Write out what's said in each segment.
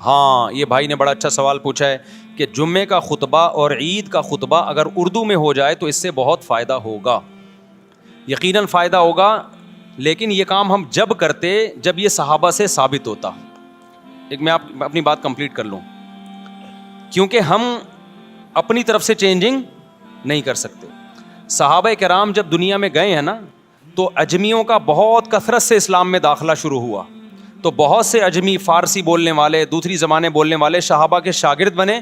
ہاں یہ بھائی نے بڑا اچھا سوال پوچھا ہے کہ جمعے کا خطبہ اور عید کا خطبہ اگر اردو میں ہو جائے تو اس سے بہت فائدہ ہوگا. یقیناً فائدہ ہوگا، لیکن یہ کام ہم جب کرتے جب یہ صحابہ سے ثابت ہوتا. ایک میں اپنی بات کمپلیٹ کر لوں، کیونکہ ہم اپنی طرف سے چینجنگ نہیں کر سکتے. صحابہ کرام جب دنیا میں گئے ہیں نا تو اجمیوں کا بہت کثرت سے اسلام میں داخلہ شروع ہوا، تو بہت سے اجمی فارسی بولنے والے، دوسری زبانیں بولنے والے صحابہ کے شاگرد بنے،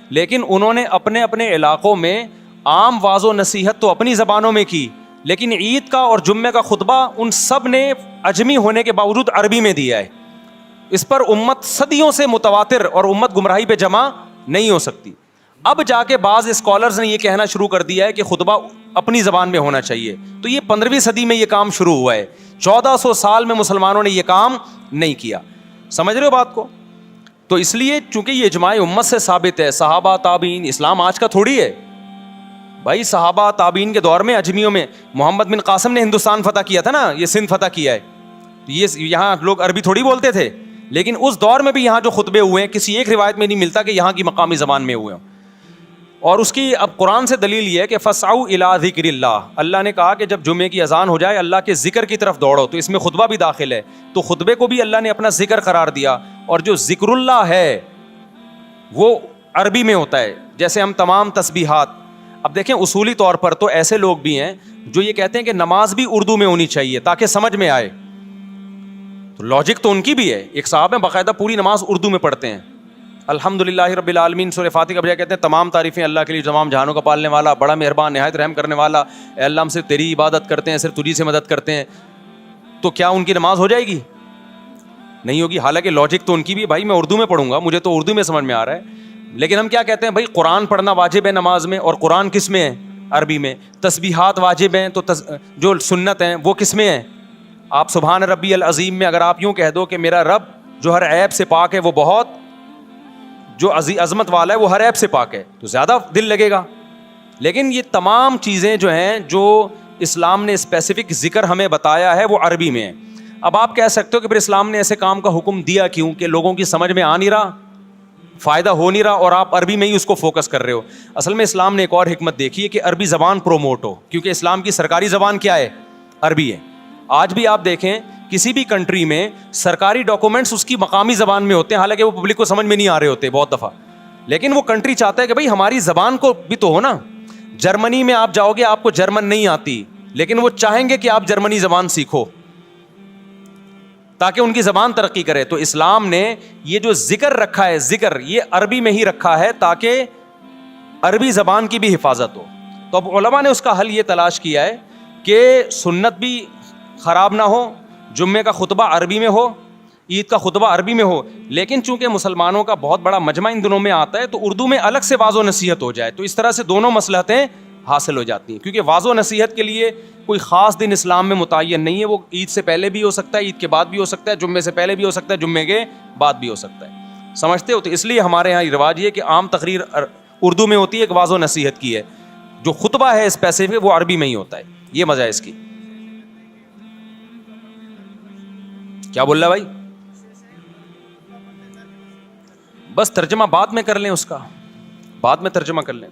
لیکن انہوں نے اپنے اپنے علاقوں میں عام واعظ و نصیحت تو اپنی زبانوں میں کی، لیکن عید کا اور جمعے کا خطبہ ان سب نے اجمی ہونے کے باوجود عربی میں دیا ہے. اس پر امت صدیوں سے متواتر اور امت گمراہی پہ جمع نہیں ہو سکتی. اب جا کے بعض اسکالرز نے یہ کہنا شروع کر دیا ہے کہ خطبہ اپنی زبان میں ہونا چاہیے. تو یہ 15ویں صدی میں یہ کام شروع ہوا ہے، 1400 سال میں مسلمانوں نے یہ کام نہیں کیا. سمجھ رہے ہو بات کو؟ تو اس لیے چونکہ یہ اجماع امت سے ثابت ہے، صحابہ تابعین، اسلام آج کا تھوڑی ہے بھائی. صحابہ تابعین کے دور میں اجمیوں میں محمد بن قاسم نے ہندوستان فتح کیا تھا نا، یہ سندھ فتح کیا ہے. یہ یہاں لوگ عربی تھوڑی بولتے تھے، لیکن اس دور میں بھی یہاں جو خطبے ہوئے ہیں کسی ایک روایت میں نہیں ملتا کہ یہاں کی مقامی زبان میں ہوئے ہوں. اور اس کی اب قرآن سے دلیل یہ ہے کہ فسعوا الی ذکر اللہ، اللہ نے کہا کہ جب جمعے کی اذان ہو جائے اللہ کے ذکر کی طرف دوڑو. تو اس میں خطبہ بھی داخل ہے، تو خطبے کو بھی اللہ نے اپنا ذکر قرار دیا. اور جو ذکر اللہ ہے وہ عربی میں ہوتا ہے، جیسے ہم تمام تسبیحات. اب دیکھیں اصولی طور پر تو ایسے لوگ بھی ہیں جو یہ کہتے ہیں کہ نماز بھی اردو میں ہونی چاہیے تاکہ سمجھ میں آئے. تو لاجک تو ان کی بھی ہے. ایک صاحب ہیں باقاعدہ پوری نماز اردو میں پڑھتے ہیں، الحمدللہ رب العالمین سورہ فاتحہ کا بجائے کہتے ہیں تمام تعریفیں اللہ کے لیے، تمام جہانوں کا پالنے والا، بڑا مہربان، نہایت رحم کرنے والا. اے اللہ ہم صرف تیری عبادت کرتے ہیں، صرف تجھی سے مدد کرتے ہیں. تو کیا ان کی نماز ہو جائے گی؟ نہیں ہوگی. حالانکہ لاجک تو ان کی بھی، بھائی میں اردو میں پڑھوں گا، مجھے تو اردو میں سمجھ میں آ رہا ہے. لیکن ہم کیا کہتے ہیں بھائی قرآن پڑھنا واجب ہے نماز میں، اور قرآن کس میں ہے؟ عربی میں. تسبیحات واجب ہیں تو جو سنت ہیں وہ کس میں ہیں؟ آپ سبحان ربی العظیم میں اگر آپ یوں کہہ دو کہ میرا رب جو ہر عیب سے پاک ہے، وہ بہت جو عظمت والا ہے، وہ ہر عیب سے پاک ہے، تو زیادہ دل لگے گا. لیکن یہ تمام چیزیں جو ہیں جو اسلام نے اسپیسیفک ذکر ہمیں بتایا ہے وہ عربی میں ہے. اب آپ کہہ سکتے ہو کہ پھر اسلام نے ایسے کام کا حکم دیا کیوں کہ لوگوں کی سمجھ میں آ نہیں رہا، فائدہ ہو نہیں رہا، اور آپ عربی میں ہی اس کو فوکس کر رہے ہو. اصل میں اسلام نے ایک اور حکمت دیکھی ہے کہ عربی زبان پروموٹ ہو، کیونکہ اسلام کی سرکاری زبان کیا ہے؟ عربی ہے. آج بھی آپ دیکھیں کسی بھی کنٹری میں سرکاری ڈاکومنٹس اس کی مقامی زبان میں ہوتے ہیں، حالانکہ وہ پبلک کو سمجھ میں نہیں آ رہے ہوتے بہت دفعہ، لیکن وہ کنٹری چاہتا ہے کہ بھائی ہماری زبان کو بھی تو ہو نا. جرمنی میں آپ جاؤ گے، آپ کو جرمن نہیں آتی، لیکن وہ چاہیں گے کہ آپ جرمنی زبان سیکھو تاکہ ان کی زبان ترقی کرے. تو اسلام نے یہ جو ذکر رکھا ہے، ذکر یہ عربی میں ہی رکھا ہے تاکہ عربی زبان کی بھی حفاظت ہو. تو اب علماء نے اس کا حل یہ تلاش کیا ہے کہ سنت بھی خراب نہ ہو، جمعے کا خطبہ عربی میں ہو، عید کا خطبہ عربی میں ہو، لیکن چونکہ مسلمانوں کا بہت بڑا مجمع ان دنوں میں آتا ہے تو اردو میں الگ سے واعظ و نصیحت ہو جائے. تو اس طرح سے دونوں مصلحتیں حاصل ہو جاتی ہیں، کیونکہ واعظ و نصیحت کے لیے کوئی خاص دن اسلام میں متعین نہیں ہے. وہ عید سے پہلے بھی ہو سکتا ہے، عید کے بعد بھی ہو سکتا ہے، جمعے سے پہلے بھی ہو سکتا ہے، جمعے کے بعد بھی ہو سکتا ہے. سمجھتے ہو؟ تو اس لیے ہمارے یہاں رواج یہ کہ عام تقریر اردو میں ہوتی ہے، ایک واعظ و نصیحت کی ہے، جو خطبہ ہے اسپیسیفک وہ عربی میں ہی ہوتا ہے. یہ مزہ ہے اس کی. کیا بول رہا بھائی؟ بس ترجمہ بعد میں کر لیں، اس کا بعد میں ترجمہ کر لیں.